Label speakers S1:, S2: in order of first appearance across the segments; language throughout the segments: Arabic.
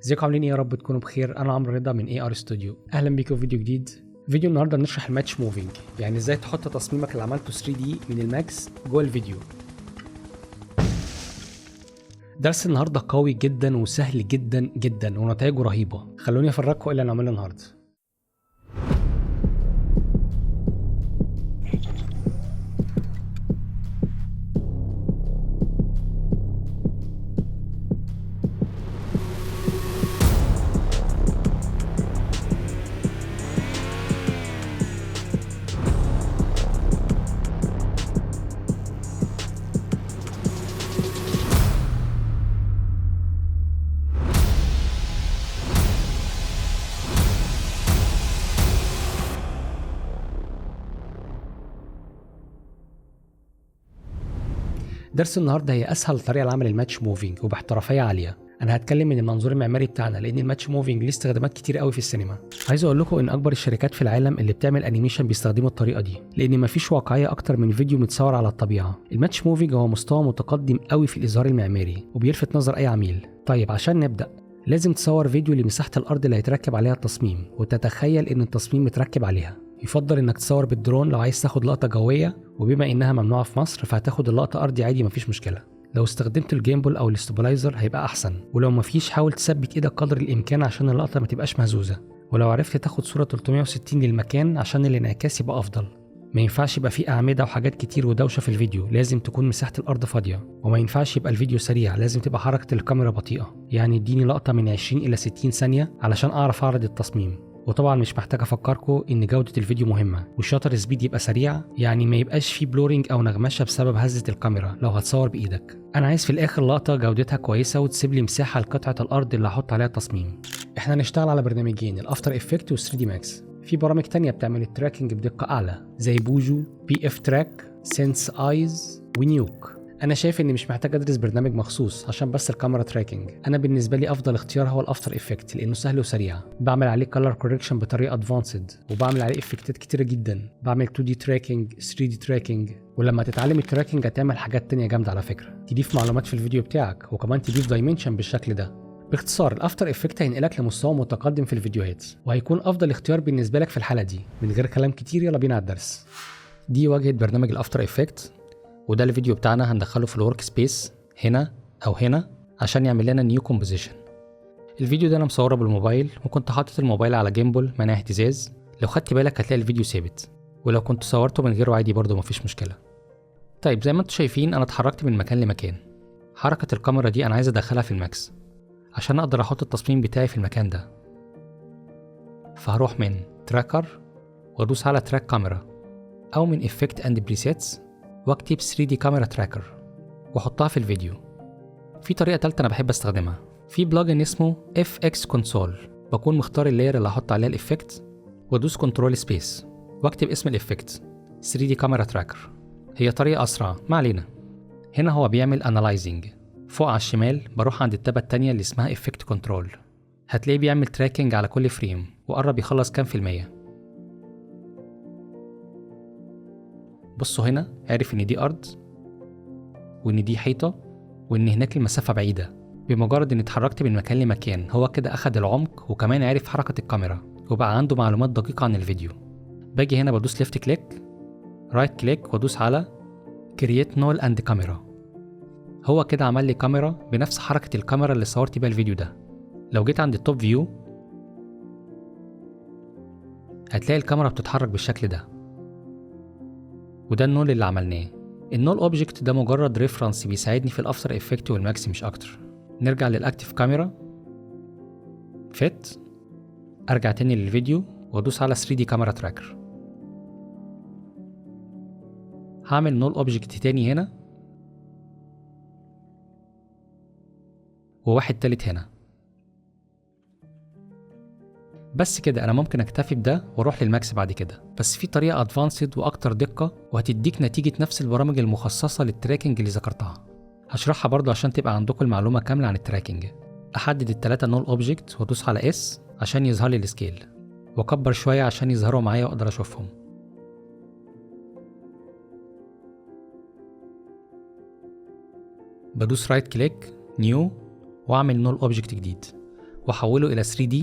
S1: ازيكم عاملين ايه؟ يا رب تكونوا بخير. انا عمرو رضا من اي ار ستوديو. اهلا بيكم في فيديو جديد. فيديو النهارده بنشرح الماتش موفينج، يعني ازاي تحط تصميمك اللي عملته 3 دي من الماكس جوه الفيديو. درس النهارده قوي جدا وسهل جدا جدا ونتائجه رهيبه. خلوني افرجكم ايه اللي هنعمله النهارده. درس النهارده هي اسهل طريقه لعمل الماتش موفينج وباحترافيه عاليه. انا هتكلم من المنظور المعماري بتاعنا لان الماتش موفينج ليه استخدامات كتير قوي في السينما. عايز اقول لكم ان اكبر الشركات في العالم اللي بتعمل انيميشن بيستخدموا الطريقه دي، لان مفيش واقعيه اكتر من فيديو متصور على الطبيعه. الماتش موفينج هو مستوى متقدم قوي في الاظهار المعماري وبيلفت نظر اي عميل. طيب عشان نبدا لازم تصور فيديو لمساحه الارض اللي هيتركب عليها التصميم وتتخيل ان التصميم متركب عليها. يفضل انك تصور بالدرون لو عايز تاخد لقطه جويه، وبما انها ممنوعه في مصر فهتاخد اللقطه ارضي عادي مفيش مشكله. لو استخدمت الجيمبل او الاستابلايزر هيبقى احسن، ولو مفيش حاول تثبت ايدك قدر الامكان عشان اللقطه ما تبقاش مهزوزه، ولو عرفت تاخد صوره 360 للمكان عشان الانعكاس يبقى افضل. ما ينفعش يبقى فيه اعمده وحاجات كتير ودوشه في الفيديو، لازم تكون مساحه الارض فاضيه. وما ينفعش يبقى الفيديو سريع، لازم تبقى حركه الكاميرا بطيئه، يعني اديني لقطه من 20 الى 60 ثانيه علشان اعرف اعرض التصميم. وطبعا مش محتاج افكركم ان جوده الفيديو مهمه، والشاتر سبيد يبقى سريع، يعني ما يبقاش فيه بلورينج او نغمشه بسبب هزه الكاميرا لو هتصور بايدك. انا عايز في الاخر لقطه جودتها كويسه وتسيب لي مساحه لقطعه الارض اللي هحط عليها التصميم. احنا هنشتغل على برنامجين، الافتر افكت و3 دي ماكس. في برامج تانية بتعمل التراكنج بدقه اعلى زي بوجو، بي اف تراك، سينس ايز ونيوك. انا شايف اني مش محتاج ادرس برنامج مخصوص عشان بس الكاميرا تراكنج. انا بالنسبه لي افضل اختيار هو الافتر افكت لانه سهل وسريع. بعمل عليه كلر كوركشن بطريقه ادفانسد، وبعمل عليه افكتات كتيره جدا. بعمل 2 دي تراكنج، 3 دي تراكنج، ولما تتعلم التراكنج هتعمل حاجات تانية جامده على فكره، تضيف معلومات في الفيديو بتاعك وكمان تضيف دايمنشن بالشكل ده. باختصار الافتر افكت هينقلك لمستوى متقدم في الفيديوهات، وهيكون افضل اختيار بالنسبه لك في الحاله دي. من غير كلام كتير يلا بينا على الدرس. دي واجهه برنامج الافتر افكت، وده الفيديو بتاعنا هندخله في الورك سبيس هنا او هنا عشان يعمل لنا نيو كومبوزيشن. الفيديو ده انا مصوره بالموبايل، وكنت حاطط الموبايل على جيمبل مناع اهتزاز. لو خدت بالك هتلاقي الفيديو ثابت، ولو كنت صورته من غيره عادي برضه مفيش مشكله. طيب زي ما انتم شايفين انا اتحركت من مكان لمكان. حركه الكاميرا دي انا عايز ادخلها في الماكس عشان اقدر احط التصميم بتاعي في المكان ده. فهروح من تراكر وادوس على تراك كاميرا، او من افكت اند بريسيتس واكتب 3 دي كاميرا تراكر واحطها في الفيديو. في طريقه ثالثه انا بحب استخدمها، في بلجن اسمه FX كونسول. بكون مختار اللاير اللي هحط عليها الافكت وادوس كنترول سبيس واكتب اسم الافكت 3 دي كاميرا تراكر. هي طريقه اسرع، ما علينا. هنا هو بيعمل انالايزنج. فوق على الشمال بروح عند التابه التانية اللي اسمها افكت كنترول، هتلاقيه بيعمل تراكنج على كل فريم وقرب يخلص كام في المية. بصوا هنا عارف ان دي ارض وان دي حيطه وان هناك المسافه بعيده. بمجرد اني اتحركت من مكان لمكان هو كده اخد العمق، وكمان عارف حركه الكاميرا وبقى عنده معلومات دقيقه عن الفيديو. باجي هنا بدوس ليفت كليك، رايت كليك وادوس على كرييت نول اند كاميرا. هو كده عمل لي كاميرا بنفس حركه الكاميرا اللي صورت بيها الفيديو ده. لو جيت عند التوب فيو هتلاقي الكاميرا بتتحرك بالشكل ده، وده النول اللي عملناه. النول اوبجكت ده مجرد ريفرنس بيساعدني في الافتر افكت والماكس مش اكتر. نرجع للاكتيف كاميرا، فيت، ارجع تاني للفيديو وادوس على 3 دي كاميرا تراكر. هعمل نول اوبجكت تاني هنا وواحد تالت هنا. بس كده انا ممكن اكتفي بده واروح للماكس بعد كده، بس في طريقه ادفانسد واكتر دقه وهتديك نتيجه نفس البرامج المخصصه للتراكنج اللي ذكرتها. هشرحها برضو عشان تبقى عندكم المعلومه كامله عن التراكنج. احدد التلاتة نول اوبجكت وادوس على اس عشان يظهر لي السكيل، واكبر شويه عشان يظهروا معايا واقدر اشوفهم. بدوس رايت كليك نيو واعمل نول اوبجكت جديد، واحوله الى 3D.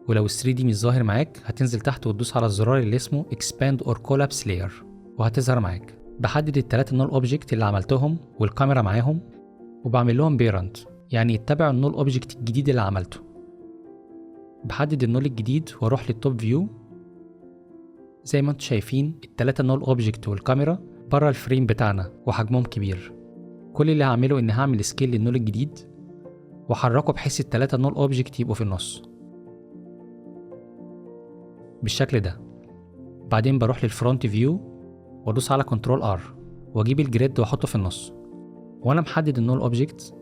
S1: ولو ال 3D مش ظاهر معاك هتنزل تحت وتدوس على الزرار اللي اسمه Expand or Collapse Layer وهتظهر معاك. بحدد ال3 null object اللي عملتهم والكاميرا معاهم وبعمل لهم parent، يعني يتبعوا النول اوبجكت الجديد اللي عملته. بحدد النول الجديد واروح للتوب فيو. زي ما انتم شايفين ال3 نول اوبجكت والكاميرا بره الفريم بتاعنا وحجمهم كبير. كل اللي هعمله ان هعمل سكيل للنول الجديد واحركه بحيث ال3 نول اوبجكت يبقوا في النص بالشكل ده. بعدين بروح للفرونت فيو وادوس على كنترول ار واجيب الجريد واحطه في النص. وانا محدد النول اوبجكت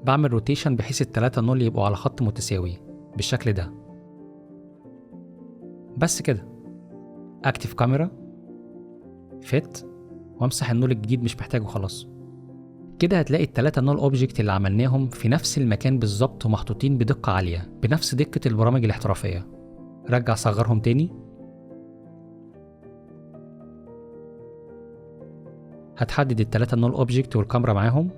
S1: بعمل روتيشن بحيث ال3 نول يبقوا على خط متساوي بالشكل ده. بس كده. اكتف كاميرا فيت وامسح النول الجديد مش محتاجه خلاص. كده هتلاقي ال3 نول اوبجكت اللي عملناهم في نفس المكان بالظبط ومحطوطين بدقة عالية بنفس دقة البرامج الاحترافية. رجع صغرهم تاني. هتحدد ال3 نول اوبجكت والكاميرا معاهم.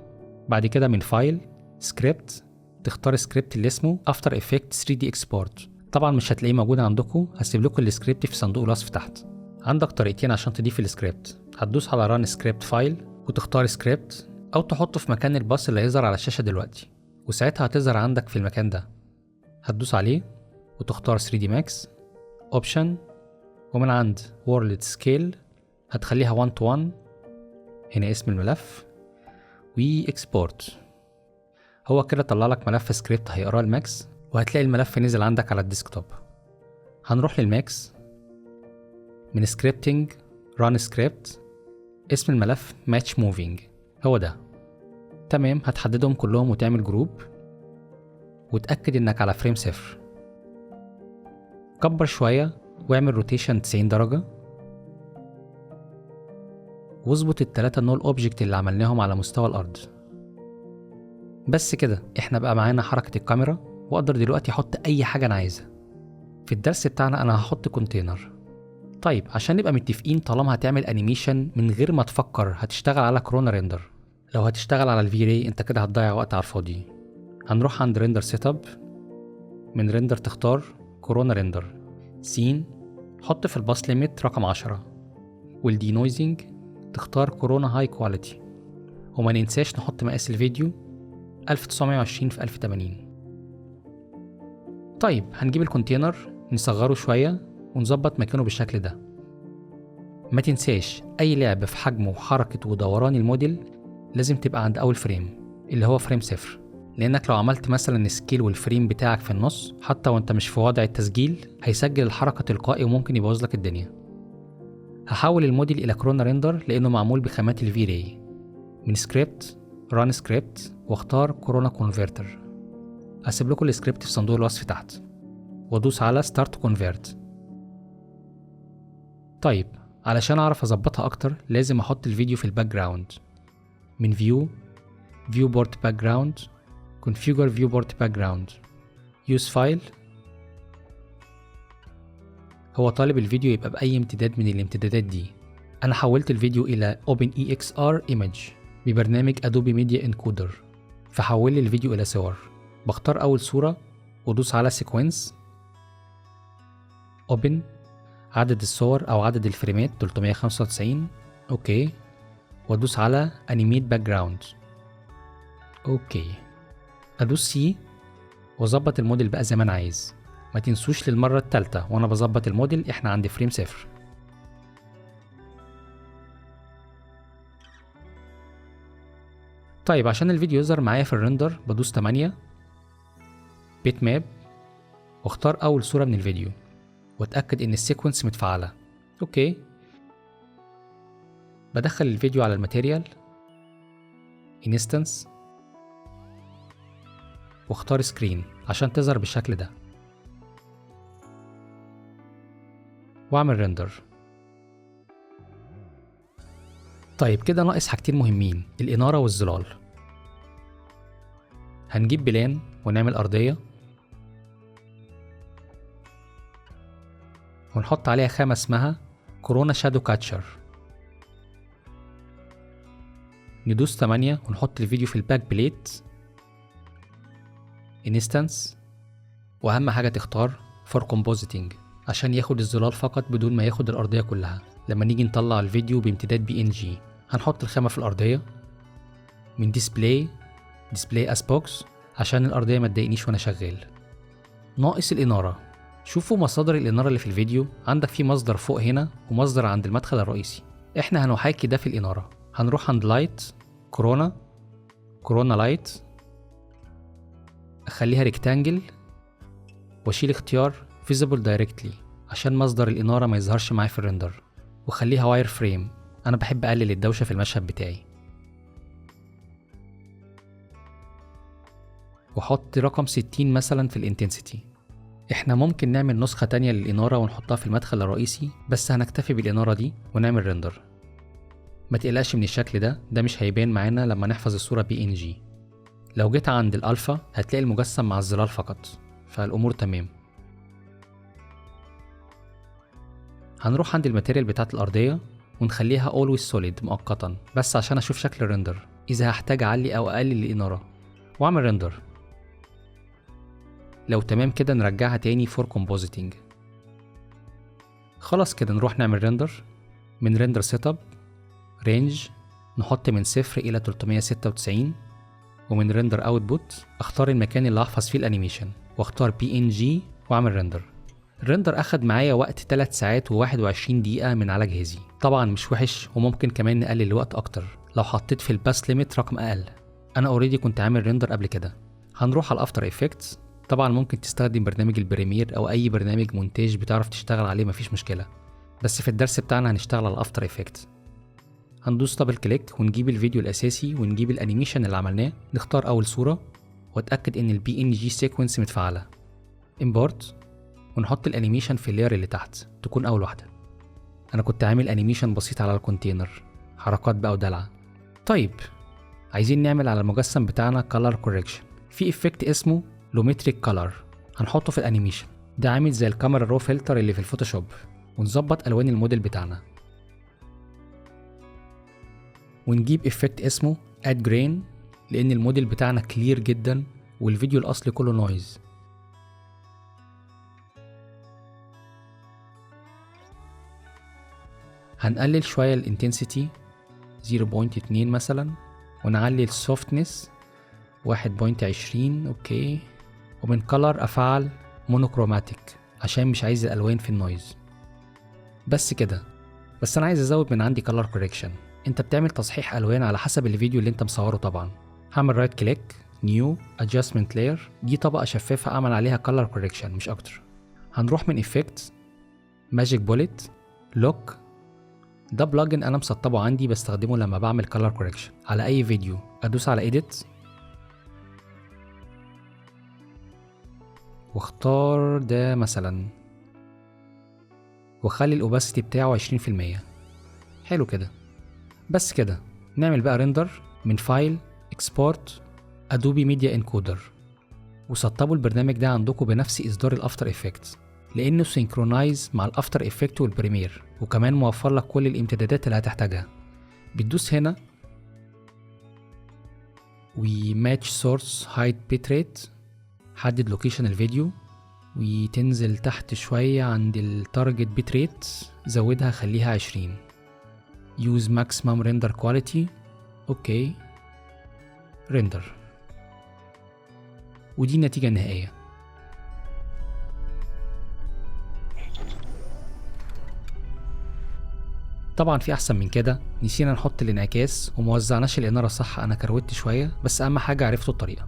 S1: بعد كده من فايل سكريبت تختار سكريبت اللي اسمه After Effects 3D Export. طبعا مش هتلاقيه موجود عندكم، هسيب لكم السكريبت في صندوق الوصف تحت. عندك طريقتين عشان تضيف السكريبت. هتدوس على ران سكريبت فايل وتختار سكريبت او تحطه في مكان الباص اللي هيظهر على الشاشة دلوقتي وساعتها هتظهر عندك في المكان ده. هتدوس عليه وتختار 3D Max Option ومن عند World Scale هتخليها 1 to 1. هنا اسم الملف وإكسبورت. هو كده طلع لك ملف سكريبت هيقراه الماكس وهتلاقي الملف نزل عندك على الديسكتوب. هنروح للماكس من سكريبتنج ران سكريبت اسم الملف ماتش موفينج هو ده. تمام. هتحددهم كلهم وتعمل جروب وتأكد انك على فريم 0. كبر شوية واعمل روتيشن 90 درجة واظبط ال3 نول اوبجكت اللي عملناهم على مستوى الارض. بس كده احنا بقى معانا حركة الكاميرا واقدر دلوقتي احط اي حاجة انا عايزها. في الدرس بتاعنا انا هحط كونتينر. طيب عشان نبقى متفقين طالما هتعمل انيميشن من غير ما تفكر هتشتغل على كورونا ريندر. لو هتشتغل على الفي راي انت كده هتضيع وقت على الفاضي. هنروح عند ريندر سيت اب. من ريندر تختار كورونا ريندر سين. حط في الباس ليميت رقم 10 والدي نويزنج تختار كورونا هاي كواليتي. وما ننساش نحط مقاس الفيديو 1920 في 1080. طيب هنجيب الكونتينر نصغره شوية ونظبط مكانه بالشكل ده. ما تنساش اي لعب في حجمه وحركة ودوران الموديل لازم تبقى عند اول فريم اللي هو فريم 0، لانك لو عملت مثلا سكيل والفريم بتاعك في النص حتى وانت مش في وضع التسجيل هيسجل الحركة تلقائي وممكن يبوظ لك الدنيا. هحول الموديل الى كورونا ريندر لانه معمول بخامات الفي راي. من سكريبت ران سكريبت واختار كورونا كونفرتر. هسيب لكم السكريبت في صندوق الوصف تحت وادوس على ستارت كونفرت. طيب علشان اعرف اظبطها اكتر لازم احط الفيديو في الباك جراوند. من فيو بورت باك جراوند configure viewport background use file. هو طالب الفيديو يبقى بأي امتداد من الامتدادات دي. أنا حولت الفيديو إلى OpenEXR image ببرنامج Adobe Media Encoder فحول لي الفيديو إلى صور. بختار أول صورة وأدوس على sequence open. عدد الصور أو عدد الفريمات 395. أوكي. وأدوس على animate background. أوكي. أدوس سي وأظبط الموديل بقى زي ما أنا عايز. ما تنسوش للمرة التالتة وأنا بظبط الموديل إحنا عند فريم 0. طيب عشان الفيديو يظهر معايا في الريندر بدوس 8 بيت ماب واختار أول صورة من الفيديو وأتأكد إن السيكونس متفعلة. أوكي. بدخل الفيديو على الماتيريال انستنس واختار سكرين عشان تظهر بالشكل ده واعمل ريندر. طيب كده ناقص حاجتين مهمين، الإنارة والظلال. هنجيب بلان ونعمل أرضية ونحط عليها خامة اسمها كورونا شادو كاتشر. ندوس 8 ونحط الفيديو في الباك بليت انستنس واهم حاجه تختار فور كومبوزيتنج عشان ياخد الظلال فقط بدون ما ياخد الارضيه كلها. لما نيجي نطلع الفيديو بامتداد PNG هنحط الخامه في الارضيه من ديسبلاي اس بوكس عشان الارضيه ما تضايقنيش وانا شغال. ناقص الاناره. شوفوا مصادر الاناره اللي في الفيديو، عندك في مصدر فوق هنا ومصدر عند المدخل الرئيسي. احنا هنحاكي ده في الاناره. هنروح عند لايت كورونا لايت، اخليها ريكتانجل واشيل اختيار فيزيبل دايركتلي عشان مصدر الاناره ما يظهرش معايا في الريندر، وخليها واير فريم. انا بحب اقلل الدوشه في المشهد بتاعي. وحط رقم 60 مثلا في الانتنسيتي. احنا ممكن نعمل نسخه تانية للاناره ونحطها في المدخل الرئيسي، بس هنكتفي بالاناره دي ونعمل ريندر. ما تقلقش من الشكل ده مش هيبان معانا لما نحفظ الصوره PNG. لو جيت عند الالفا هتلاقي المجسم مع الظلال فقط، فالامور تمام. هنروح عند الماتيريال بتاعت الارضيه ونخليها always solid مؤقتا، بس عشان اشوف شكل الريندر اذا هحتاج اعلي او اقلل الاناره، واعمل ريندر. لو تمام كده نرجعها تاني فور كومبوزيتنج. خلاص كده نروح نعمل ريندر. من ريندر سيت اب رينج نحط من 0 إلى 396، ومن ريندر اوتبوت اختار المكان اللي هحفظ فيه الانيميشن واختار PNG واعمل ريندر. الريندر اخد معايا وقت 3 ساعات و21 دقيقة من على جهازي. طبعا مش وحش، وممكن كمان نقلل الوقت اكتر لو حطيت في الباس ليميت رقم اقل. انا اوريدي كنت عامل ريندر قبل كده. هنروح على الافتر افكتس. طبعا ممكن تستخدم برنامج البريمير او اي برنامج مونتاج بتعرف تشتغل عليه، مفيش مشكلة، بس في الدرس بتاعنا هنشتغل على الافتر افكتس. هندوس دبل كليك ونجيب الفيديو الاساسي ونجيب الانيميشن اللي عملناه، نختار اول صورة واتاكد ان PNG سيكونس متفعلة، امبورت، ونحط الانيميشن في اللير اللي تحت تكون اول واحدة. انا كنت عامل انيميشن بسيط على الكونتينر، حركات بقى ودلع. طيب عايزين نعمل على المجسم بتاعنا color correction. في افكت اسمه لومتريك color هنحطه في الانيميشن. ده عامل زي الكاميرا رو فلتر اللي في الفوتوشوب. ونظبط الوان الموديل بتاعنا، ونجيب افكت اسمه add grain لان الموديل بتاعنا كلير جدا والفيديو الاصلي كله نويز. هنقلل شوية الانتنسيتي 0.2 مثلا، ونعلي السوفتنس 1.20. اوكي. ومن color افعل مونوكروماتيك عشان مش عايز الالوان في النويز. بس كده. بس انا عايز ازود من عندي color correction. انت بتعمل تصحيح الوان على حسب الفيديو اللي انت مصوره. طبعا هعمل رايت كليك نيو ادجستمنت لاير، دي طبقه شفافه اعمل عليها color correction مش اكتر. هنروح من افكت ماجيك بوليت لوك. ده بلجن انا مسطبه عندي بستخدمه لما بعمل color correction على اي فيديو. ادوس على edit واختار ده مثلا، واخلي الاوباسيتي بتاعه 20%. حلو كده. بس كده نعمل بقى ريندر من فايل اكسبورت ادوبي ميديا انكودر، وسطبوا البرنامج ده عندكم بنفس اصدار الافتر افكتس لانه سينكرونايز مع الافتر افكت والبريمير، وكمان موفر لك كل الامتدادات اللي هتحتاجها. بتدوس هنا وماتش سورس هايت بيت ريت، حدد لوكيشن الفيديو، وتنزل تحت شوية عند التارجت بيت ريت زودها خليها 20. use maximum render quality. اوكي ريندر، ودي النتيجة النهائية. طبعا في احسن من كده، نسينا نحط الانعكاس وموزعناش الانارة صح، انا كروت شوية بس اهم حاجة عرفتوا الطريقة.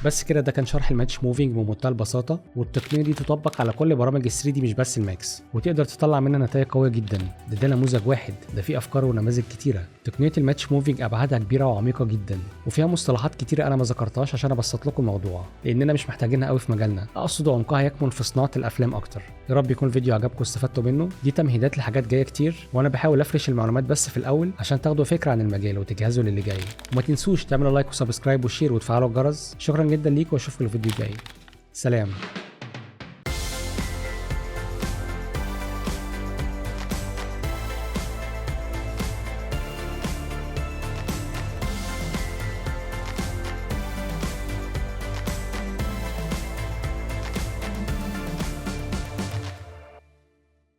S1: بس كده ده كان شرح الماتش موفينج بمنتهى البساطه، والتقنيه دي تطبق على كل برامج ال3 دي مش بس الماكس، وتقدر تطلع منها نتائج قويه جدا. ده نموذج واحد، ده فيه افكار ونماذج كتيره. تقنيه الماتش موفينج ابعادها كبيره وعميقه جدا، وفيها مصطلحات كتيره انا ما ذكرتهاش عشان ابسط لكم الموضوع لاننا مش محتاجينها قوي في مجالنا. اقصد عمقها يكمن في صناعه الافلام اكتر. يا رب يكون الفيديو عجبكم واستفدتوا منه. دي تمهيدات لحاجات جايه كتير، وانا بحاول افرش المعلومات بس في الاول عشان تاخدوا فكره عن المجال وتجهزوا للي جاي. وما تنسوش تعملوا لايك وسبسكرايب وشير وتفعلوا الجرس. شكرا جدا ليكم واشوفكم الفيديو الجاي. سلام.